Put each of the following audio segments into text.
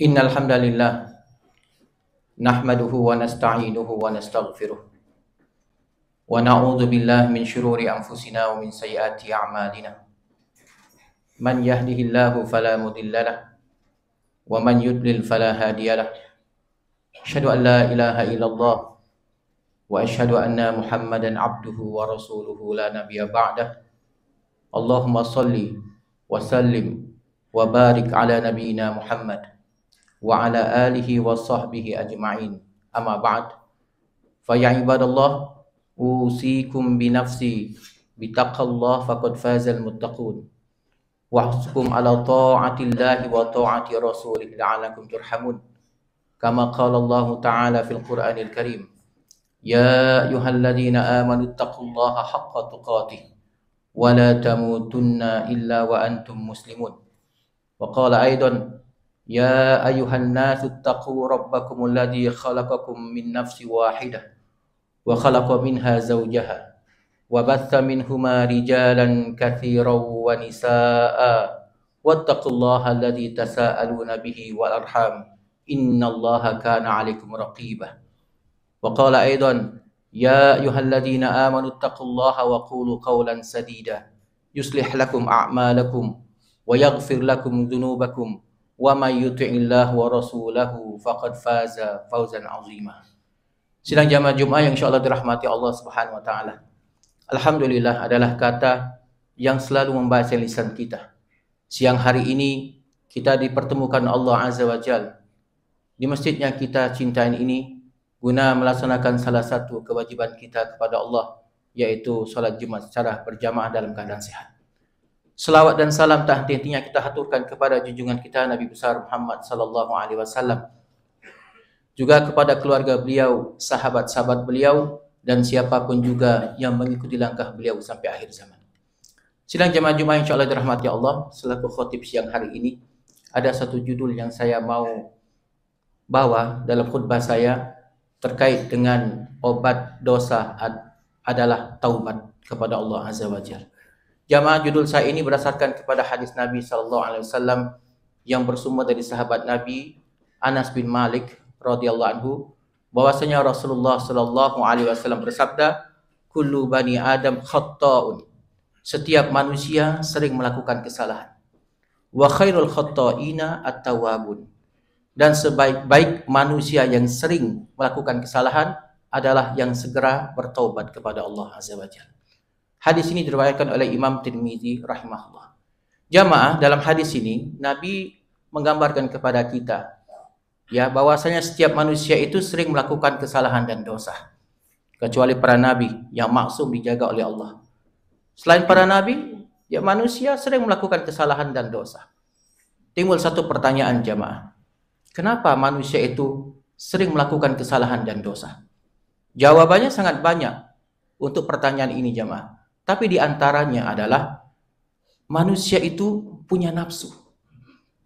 Innal hamdalillah nahmaduhu wa nasta'inuhu wa nastaghfiruh wa na'udzu billahi min shururi anfusina wa min sayyiati a'malina. Man yahdihillahu fala mudhillalah wa man yudlil fala hadiyalah. Asyhadu an la ilaha illallah wa asyhadu anna Muhammadan abduhu wa rasuluhu la nabiyya ba'dah. Allahumma shalli wa sallim wa barik ala nabiyyina Muhammad wa ala alihi wa sahbihi ajma'in. Amma ba'd. Fa ya ibadallah, usikum bi nafsi bitaqallah faqad fazal muttaqun. Wa huskum ala ta'atillahi wa ta'ati rasulih la'alakum turhamun. Kama qala Allah ta'ala fil Qur'anil Karim. Ya ayyuhalladzina amanu taqullaha haqqa tuqatih wa la tamutunna illa wa antum muslimun. Wa qala aidan Ya ayuhan nasu taqu rabbakum alladhi khalaqakum min nafsi wahidah wa khalaqa minha zawjaha wa batha minhuma rijalan katsiran wa nisaa wattaqullaha alladhi tasaaluna bihi wal arham innallaha kana 'alaikum raqiba. Wa qala aidan ya ayyuhalladzina amanu taqullaha wa qulu qawlan sadida yuslih lakum a'malakum wa yaghfir lakum dhunubakum wa may yuti'illah wa rasulahu faqad faza fawzan 'azima. Sidang jamaah Jumat yang insyaallah dirahmati Allah Subhanahu wa taala. Alhamdulillah adalah kata yang selalu membaca lisan kita. Siang hari ini kita dipertemukan Allah Azza wa Jalla di masjid yang kita cintai ini guna melaksanakan salah satu kewajiban kita kepada Allah, yaitu salat Jumat secara berjamaah dalam keadaan sehat. Selawat dan salam tak henti-hentinya kita haturkan kepada junjungan kita Nabi besar Muhammad sallallahu alaihi wasallam, juga kepada keluarga beliau, sahabat-sahabat beliau, dan siapapun juga yang mengikuti langkah beliau sampai akhir zaman. Sidang jemaah Jumat insyaallah dirahmati Allah, selaku khotib siang hari ini ada satu judul yang saya mau bawa dalam khutbah saya terkait dengan obat dosa adalah taubat kepada Allah Azza wa Jalla. Jamaah, judul saya ini berdasarkan kepada hadis Nabi sallallahu alaihi wasallam yang bersumber dari sahabat Nabi Anas bin Malik radhiyallahu anhu, bahwasanya Rasulullah sallallahu alaihi wasallam bersabda, "Kullu bani Adam khatta'un." Setiap manusia sering melakukan kesalahan. Wa khairul khatta'ina at-tawwabun. Dan sebaik-baik manusia yang sering melakukan kesalahan adalah yang segera bertaubat kepada Allah Azza wa Jalla. Hadis ini diriwayatkan oleh Imam Tirmizi rahimahullah. Jamaah, dalam hadis ini Nabi menggambarkan kepada kita ya bahwasanya setiap manusia itu sering melakukan kesalahan dan dosa, kecuali para nabi yang maksum dijaga oleh Allah. Selain para nabi, ya manusia sering melakukan kesalahan dan dosa. Timbul satu pertanyaan jamaah. Kenapa manusia itu sering melakukan kesalahan dan dosa? Jawabannya sangat banyak untuk pertanyaan ini jamaah. Tapi di antaranya adalah manusia itu punya nafsu,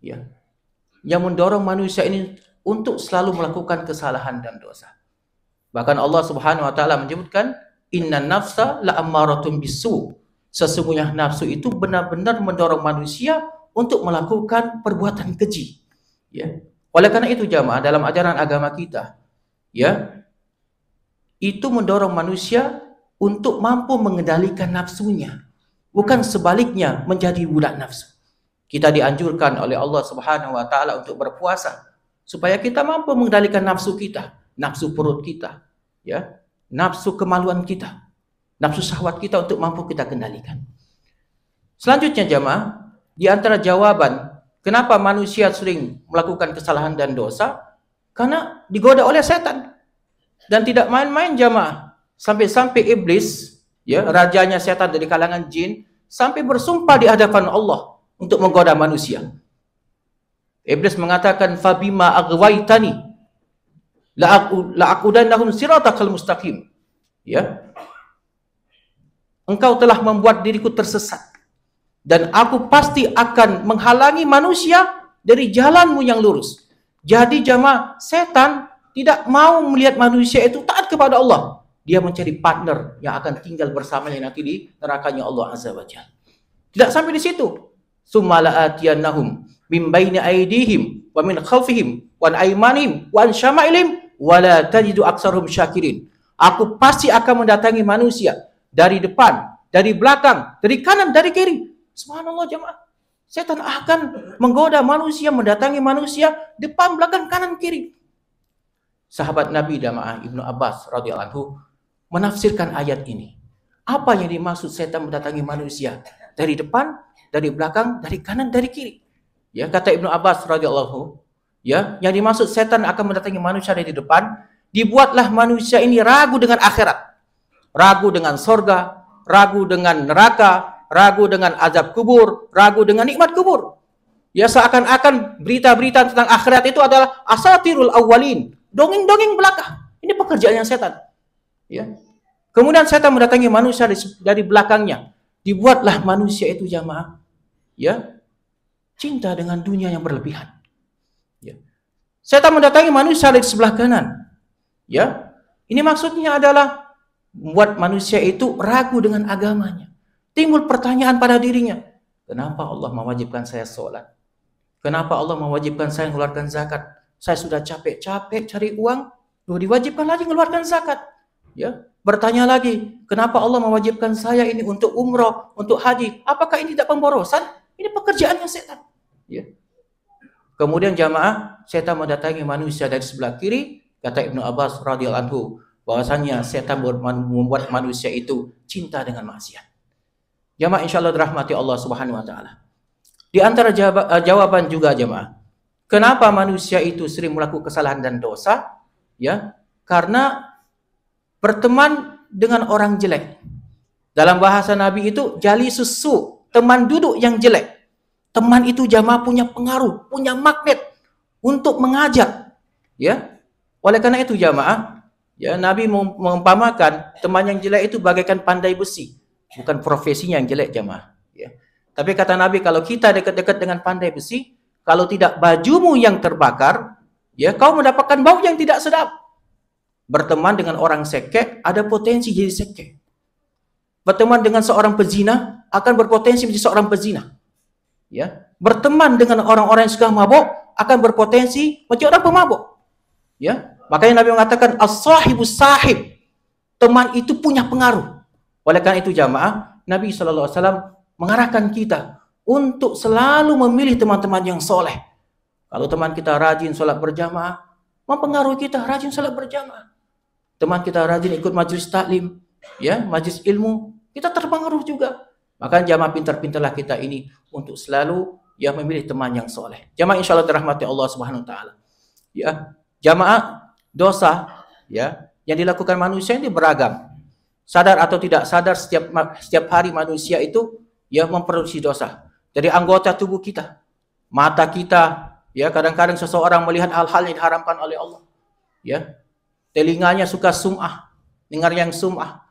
ya, yang mendorong manusia ini untuk selalu melakukan kesalahan dan dosa. Bahkan Allah Subhanahu wa taala menyebutkan innan nafsa la'ammaratun bisu. Sesungguhnya nafsu itu benar-benar mendorong manusia untuk melakukan perbuatan keji, ya. Oleh karena itu jamaah, dalam ajaran agama kita, ya, itu mendorong manusia untuk mampu mengendalikan nafsunya, bukan sebaliknya menjadi budak nafsu. Kita dianjurkan oleh Allah Subhanahu wa taala untuk berpuasa supaya kita mampu mengendalikan nafsu kita, nafsu perut kita, ya, nafsu kemaluan kita, nafsu syahwat kita untuk mampu kita kendalikan. Selanjutnya jamaah, di antara jawaban kenapa manusia sering melakukan kesalahan dan dosa, karena digoda oleh setan. Dan tidak main-main jamaah. Sampai-sampai iblis, ya, rajanya setan dari kalangan jin, sampai bersumpah di hadapan Allah untuk menggoda manusia. Iblis mengatakan, "Fabima aghwaytani la'aqudannahum siratakal mustaqim." Ya. Engkau telah membuat diriku tersesat, dan aku pasti akan menghalangi manusia dari jalanmu yang lurus. Jadi jamaah, setan tidak mau melihat manusia itu taat kepada Allah. Dia mencari partner yang akan tinggal bersamanya nanti di nerakanya Allah Azza wa Jalla. Tidak sampai di situ. Tsumma la'atiyannahum min baini aydihim wa min khalfihim wa an aymanihim wa an syama'ilihim wa la tajidu aktsarahum syakirin. Aku pasti akan mendatangi manusia dari depan, dari belakang, dari kanan, dari kiri. Subhanallah jemaah. Setan akan menggoda manusia, mendatangi manusia depan, belakang, kanan, kiri. Sahabat Nabi jemaah Ibnu Abbas radhiyallahu anhu menafsirkan ayat ini. Apa yang dimaksud setan mendatangi manusia? Dari depan, dari belakang, dari kanan, dari kiri. Ya, kata Ibnu Abbas radhiyallahu anhu, ya, yang dimaksud setan akan mendatangi manusia dari depan, dibuatlah manusia ini ragu dengan akhirat. Ragu dengan sorga, ragu dengan neraka, ragu dengan azab kubur, ragu dengan nikmat kubur. Ya, seakan-akan berita-berita tentang akhirat itu adalah asatirul awwalin, dongeng-dongeng belaka. Ini pekerjaannya setan. Ya. Kemudian setan mendatangi manusia dari belakangnya. Dibuatlah manusia itu jamaah, ya, cinta dengan dunia yang berlebihan. Ya. Setan mendatangi manusia dari sebelah kanan. Ya. Ini maksudnya adalah membuat manusia itu ragu dengan agamanya. Timbul pertanyaan pada dirinya, kenapa Allah mewajibkan saya sholat? Kenapa Allah mewajibkan saya mengeluarkan zakat? Saya sudah capek-capek cari uang, loh diwajibkan lagi mengeluarkan zakat. Ya, bertanya lagi, kenapa Allah mewajibkan saya ini untuk umroh, untuk haji? Apakah ini tidak pemborosan? Ini pekerjaannya setan. Ya. Kemudian jamaah, setan mendatangi manusia dari sebelah kiri, kata Ibnu Abbas radhiyallahu anhu, bahwasanya setan membuat manusia itu cinta dengan maksiat. Jamaah insyaallah dirahmati Allah Subhanahu wa taala. Di antara jawaban juga jamaah, kenapa manusia itu sering melakukan kesalahan dan dosa? Ya, karena berteman dengan orang jelek. Dalam bahasa Nabi itu jali susu, teman duduk yang jelek. Teman itu jamaah punya pengaruh, punya magnet untuk mengajak. Ya, oleh karena itu jamaah, ya Nabi mengumpamakan teman yang jelek itu bagaikan pandai besi. Bukan profesinya yang jelek jamaah. Ya. Tapi kata Nabi, kalau kita dekat-dekat dengan pandai besi, kalau tidak bajumu yang terbakar, ya kau mendapatkan bau yang tidak sedap. Berteman dengan orang sekek, ada potensi jadi sekek. Berteman dengan seorang pezina, akan berpotensi menjadi seorang pezina. Ya. Berteman dengan orang-orang yang suka mabuk, akan berpotensi menjadi orang pemabuk. Ya. Makanya Nabi mengatakan, as-sahibus sahib. Teman itu punya pengaruh. Oleh karena itu jamaah, Nabi SAW mengarahkan kita untuk selalu memilih teman-teman yang soleh. Kalau teman kita rajin sholat berjamaah, mempengaruhi kita rajin sholat berjamaah. Teman kita rajin ikut majelis taklim, ya, majelis ilmu, kita terpengaruh juga. Maka jamaah pintar-pintarlah kita ini untuk selalu ya memilih teman yang soleh. Jamaah insyaallah dirahmati Allah Subhanahu wa taala. Ya, jamaah dosa ya yang dilakukan manusia ini beragam. Sadar atau tidak sadar, setiap hari manusia itu ya memproduksi dosa. Dari anggota tubuh kita, mata kita, ya kadang-kadang seseorang melihat hal-hal yang diharamkan oleh Allah. Ya, telinganya suka sum'ah, dengar yang sum'ah.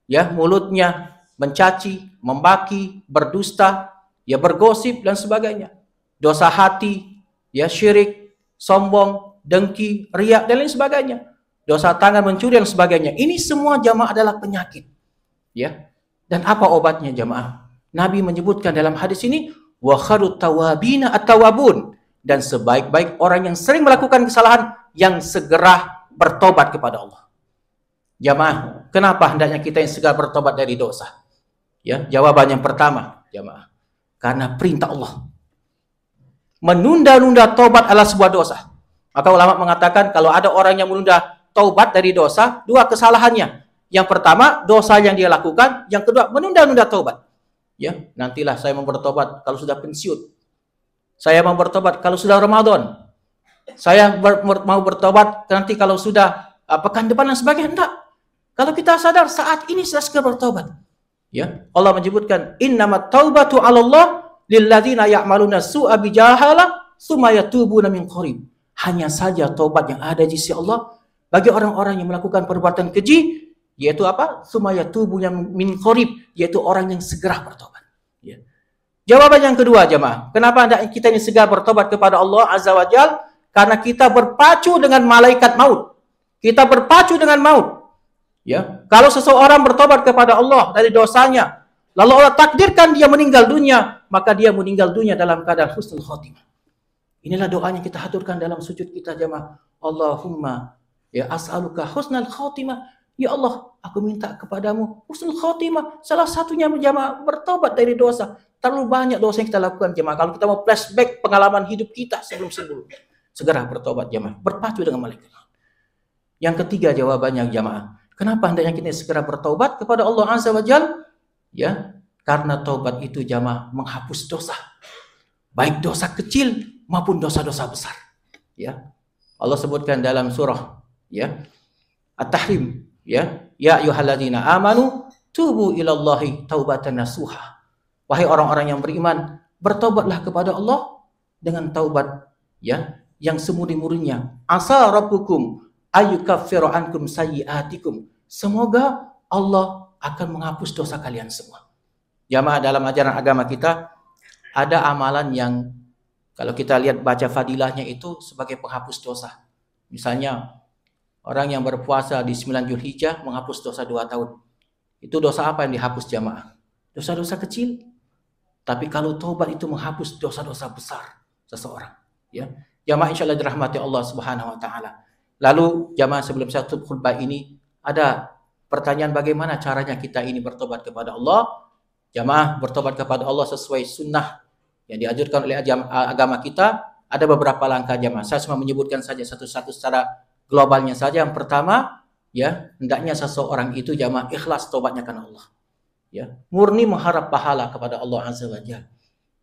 Ya, mulutnya mencaci, membaki, berdusta, ya bergosip dan sebagainya. Dosa hati, ya syirik, sombong, dengki, riya dan lain sebagainya. Dosa tangan mencuri dan sebagainya. Ini semua jamaah adalah penyakit. Ya. Dan apa obatnya jamaah? Nabi menyebutkan dalam hadis ini, wa kharut tawabina at-tawabun, dan sebaik-baik orang yang sering melakukan kesalahan yang segera bertobat kepada Allah. Jamaah, kenapa hendaknya kita yang segera bertobat dari dosa? Ya, jawaban yang pertama, jamaah, karena perintah Allah. Menunda-nunda tobat adalah sebuah dosa. Maka ulama mengatakan kalau ada orang yang menunda taubat dari dosa, dua kesalahannya. Yang pertama, dosa yang dia lakukan. Yang kedua, menunda-nunda taubat. Ya, nantilah saya mau bertobat kalau sudah pensiun. Saya mau bertobat kalau sudah Ramadan. Saya mau bertobat nanti kalau sudah pekan depan dan sebagainya. Enggak. Kalau kita sadar saat ini sudah segera bertobat. Ya, Allah menyebutkan innamat taubatu 'alallah lilladzina ya'maluna su'a bijahalah tsumma yatubuna min qarib. Hanya saja taubat yang ada di sisi Allah bagi orang-orang yang melakukan perbuatan keji, yaitu apa? Sumaya tubuh yang min qarib, yaitu orang yang segera bertobat. Ya. Jawaban yang kedua jemaah, kenapa kita ini segera bertobat kepada Allah Azza wa Jal? Karena kita berpacu dengan malaikat maut. Kita berpacu dengan maut. Ya, kalau seseorang bertobat kepada Allah dari dosanya, lalu Allah takdirkan dia meninggal dunia, maka dia meninggal dunia dalam keadaan husnul khotimah. Inilah doanya kita haturkan dalam sujud kita jemaah. Allahumma ya as'aluka husnul khotimah. Ya Allah, aku minta kepadamu husnul khotimah. Salah satunya jemaah bertobat dari dosa. Terlalu banyak dosa yang kita lakukan jemaah. Kalau kita mau flashback pengalaman hidup kita sebelum-sebelumnya, segera bertobat jemaah, berpacu dengan malaikat. Yang ketiga jawabannya jemaah. Kenapa hendaknya kita segera bertobat kepada Allah Azza wa Jalla? Ya, karena taubat itu jamaah menghapus dosa, baik dosa kecil maupun dosa-dosa besar. Ya, Allah sebutkan dalam surah ya At-Tahrim, ya ayyuhalladzina amanu tubu ilallahi taubatan nasuha. Wahai orang-orang yang beriman, bertobatlah kepada Allah dengan taubat ya yang semurni-murninya. Asa rabbukum ayyukaffiru ankum sayyi'atikum. Semoga Allah akan menghapus dosa kalian semua. Jamaah, dalam ajaran agama kita ada amalan yang kalau kita lihat baca fadilahnya itu sebagai penghapus dosa. Misalnya orang yang berpuasa di 9 Zulhijjah menghapus dosa 2 tahun. Itu dosa apa yang dihapus jamaah? Dosa-dosa kecil. Tapi kalau taubat itu menghapus dosa-dosa besar seseorang. Ya, jamaah insyaallah dirahmati Allah Subhanahu wa taala. Lalu jamaah, sebelum saya tutup khutbah ini, ada pertanyaan bagaimana caranya kita ini bertobat kepada Allah. Jamaah, bertobat kepada Allah sesuai sunnah yang diajarkan oleh agama kita. Ada beberapa langkah jamaah. Saya cuma menyebutkan saja satu-satu secara globalnya saja. Yang pertama, ya, hendaknya seseorang itu jamaah ikhlas tobatnya karena Allah. Ya, murni mengharap pahala kepada Allah Azza wa Jalla.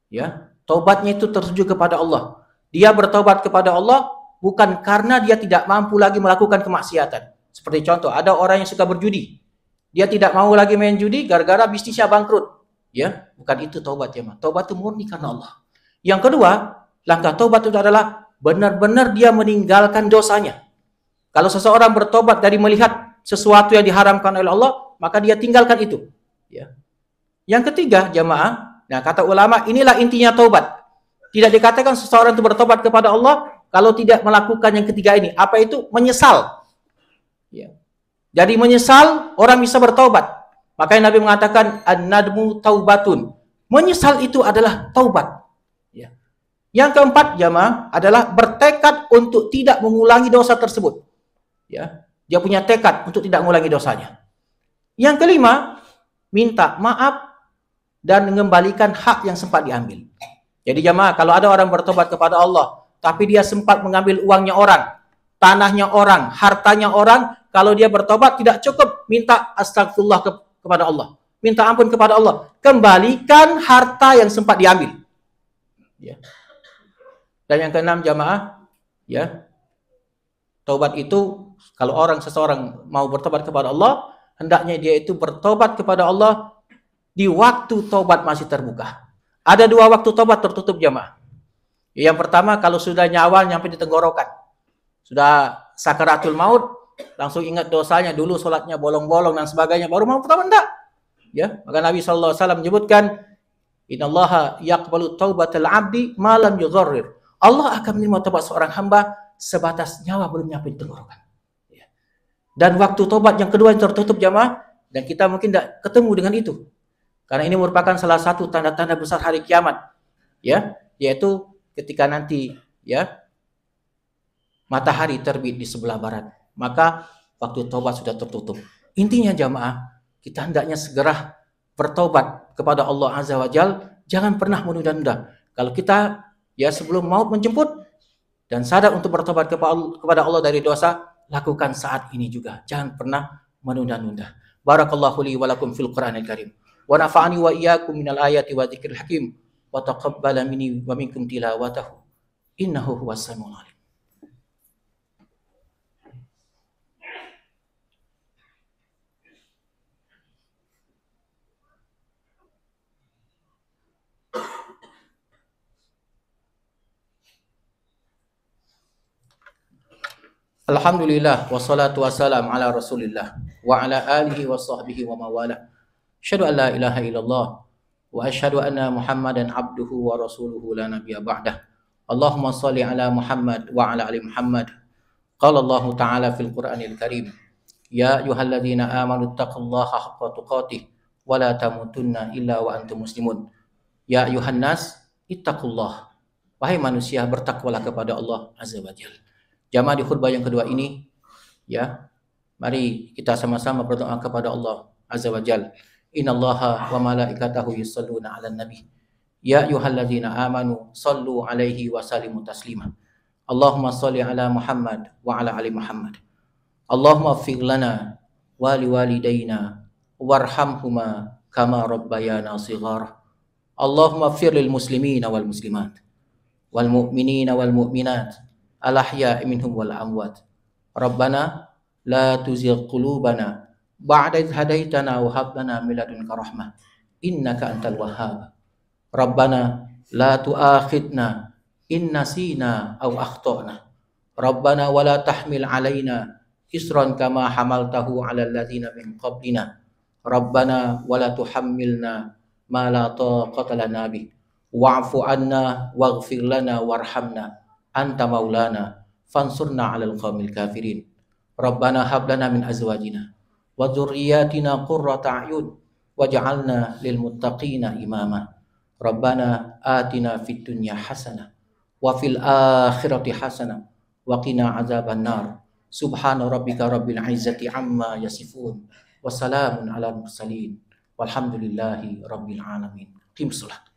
Ya, tobatnya itu tertuju kepada Allah. Dia bertobat kepada Allah bukan karena dia tidak mampu lagi melakukan kemaksiatan. Seperti contoh, ada orang yang suka berjudi. Dia tidak mau lagi main judi gara-gara bisnisnya bangkrut. Ya, bukan itu taubat ya, taubat itu murni karena Allah. Yang kedua, langkah taubat itu adalah benar-benar dia meninggalkan dosanya. Kalau seseorang bertobat dari melihat sesuatu yang diharamkan oleh Allah, maka dia tinggalkan itu. Ya. Yang ketiga, jamaah, nah kata ulama, inilah intinya taubat. Tidak dikatakan seseorang itu bertobat kepada Allah kalau tidak melakukan yang ketiga ini. Apa itu? Menyesal. Ya. Jadi menyesal orang bisa bertaubat. Makanya Nabi mengatakan an-nadmu taubatun. Menyesal itu adalah taubat. Ya. Yang keempat jamaah adalah bertekad untuk tidak mengulangi dosa tersebut. Ya. Dia punya tekad untuk tidak mengulangi dosanya. Yang kelima, minta maaf dan mengembalikan hak yang sempat diambil. Jadi jamaah, kalau ada orang bertobat kepada Allah, tapi dia sempat mengambil uangnya orang, tanahnya orang, hartanya orang, kalau dia bertobat tidak cukup minta astagfirullah kepada Allah, minta ampun kepada Allah, kembalikan harta yang sempat diambil. Ya. Dan yang keenam jamaah, ya, taubat itu kalau seseorang mau bertobat kepada Allah, hendaknya dia itu bertobat kepada Allah di waktu taubat masih terbuka. Ada 2 waktu taubat tertutup jamaah. Yang pertama, kalau sudah nyawa nyampe di tenggorokan, sudah sakaratul maut, langsung ingat dosanya, dulu sholatnya bolong-bolong dan sebagainya, baru mau bertobat enggak? Ya, maka Nabi SAW menyebutkan, innallaha yaqbalu taubatal abdi ma lam yugharrir. Allah akan menerima taubat seorang hamba sebatas nyawa belum nyampe di tenggorokan. Ya. Dan waktu taubat yang kedua yang tertutup jamaah, dan kita mungkin tidak ketemu dengan itu. Karena ini merupakan salah satu tanda-tanda besar hari kiamat. Ya, yaitu ketika nanti ya matahari terbit di sebelah barat, maka waktu taubat sudah tertutup. Intinya jamaah, kita hendaknya segera bertobat kepada Allah Azza wa Jalla, jangan pernah menunda-nunda. Kalau kita ya sebelum maut menjemput dan sadar untuk bertobat kepada Allah dari dosa, lakukan saat ini juga. Jangan pernah menunda-nunda. Barakallahu li wa lakum fil Qur'anil Karim. Wa nafa'ani wa iyyakum minal ayati wa dzikril hakim. Wa taqabbala minni wa minkum tilawatahu. Innahu huwas samiul alim. Alhamdulillah wassalatu wassalam ala Rasulillah wa ala alihi wa sahbihi wa mawala. Asyhadu an la ilaha illallah wa asyhadu anna Muhammadan abduhu wa rasuluhu la nabiyya ba'dah. Allahumma shalli ala Muhammad wa ala ali Muhammad. Qala Allah Ta'ala fil Qur'anil Karim, ya ayyuhalladzina amanu taqullaha haqqa tuqatih wa la tamutunna illa wa antum muslimun. Ya ayuhan nas, ittaqullah. Wahai manusia, bertakwalah kepada Allah Azza wa Jalla. Jamaah di khutbah yang kedua ini, ya, mari kita sama-sama berdoa kepada Allah Azza wa Jalla. Innallaha wa malaikatahu yusholluna 'alan nabi. Ya ayyuhalladzina amanu shallu 'alaihi wa sallimu taslima. Allahumma shalli 'ala Muhammad wa 'ala ali Muhammad. Allahumma ighfir lana wa liwalidayna warhamhuma kama rabbayana shighara. Allahumma ighfir lil muslimina wal muslimat wal mu'minina wal mu'minat al ahya'i minhum wal amwat. Rabbana la tuzigh qulubana ba'da idh hadaitana wa hab lana min ladunka rahmah innaka antal wahhab. Rabbana la tu'akhidna in nasina aw akhtana. Rabbana wa la tahmil alaina isran kama hamaltahu 'alal ladzina min qablina. Rabbana wa la tuhammilna ma la taqata lana bih. Wa'fu 'anna waghfir lana warhamna anta maulana fansurna 'alal qaumil kafirin. Rabbana hab lana min azwajina wa dzurriyyatina qurrata a'yun waj'alna lil muttaqina imama. Rabbana atina fid dunya hasanah wa fil akhirati hasanah wa qina azaban nar. Subhana rabbika rabbil izzati amma yasifun wa salamun alal mursalin walhamdulillahi rabbil alamin. Qim shalah.